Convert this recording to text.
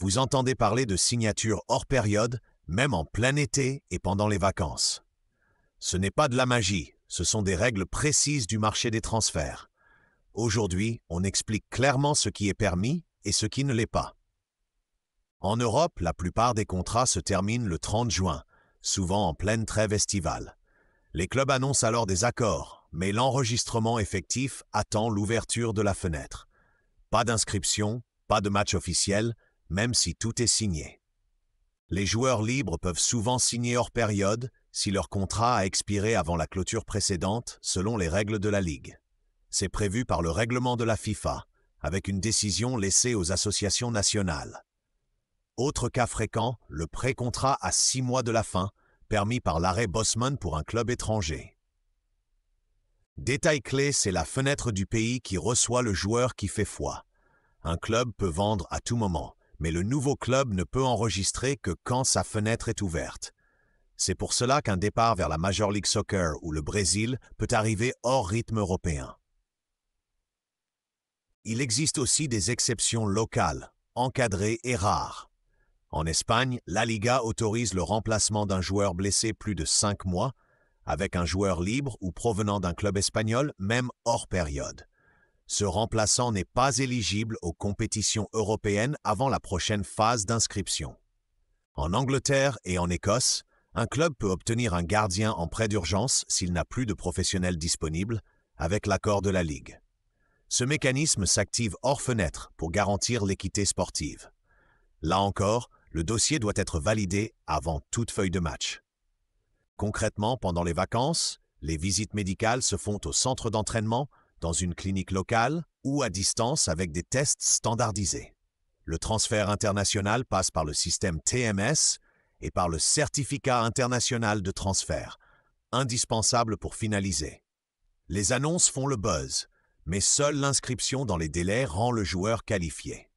Vous entendez parler de signatures hors période, même en plein été et pendant les vacances. Ce n'est pas de la magie, ce sont des règles précises du marché des transferts. Aujourd'hui, on explique clairement ce qui est permis et ce qui ne l'est pas. En Europe, la plupart des contrats se terminent le 30 juin, souvent en pleine trêve estivale. Les clubs annoncent alors des accords, mais l'enregistrement effectif attend l'ouverture de la fenêtre. Pas d'inscription, pas de match officiel, même si tout est signé. Les joueurs libres peuvent souvent signer hors période si leur contrat a expiré avant la clôture précédente, selon les règles de la Ligue. C'est prévu par le règlement de la FIFA, avec une décision laissée aux associations nationales. Autre cas fréquent, le pré-contrat à 6 mois de la fin, permis par l'arrêt Bosman pour un club étranger. Détail clé, c'est la fenêtre du pays qui reçoit le joueur qui fait foi. Un club peut vendre à tout moment, mais le nouveau club ne peut enregistrer que quand sa fenêtre est ouverte. C'est pour cela qu'un départ vers la Major League Soccer ou le Brésil peut arriver hors rythme européen. Il existe aussi des exceptions locales, encadrées et rares. En Espagne, la Liga autorise le remplacement d'un joueur blessé plus de 5 mois, avec un joueur libre ou provenant d'un club espagnol, même hors période. Ce remplaçant n'est pas éligible aux compétitions européennes avant la prochaine phase d'inscription. En Angleterre et en Écosse, un club peut obtenir un gardien en prêt d'urgence s'il n'a plus de professionnels disponibles, avec l'accord de la Ligue. Ce mécanisme s'active hors fenêtre pour garantir l'équité sportive. Là encore, le dossier doit être validé avant toute feuille de match. Concrètement, pendant les vacances, les visites médicales se font au centre d'entraînement, dans une clinique locale ou à distance avec des tests standardisés. Le transfert international passe par le système TMS et par le certificat international de transfert, indispensable pour finaliser. Les annonces font le buzz, mais seule l'inscription dans les délais rend le joueur qualifié.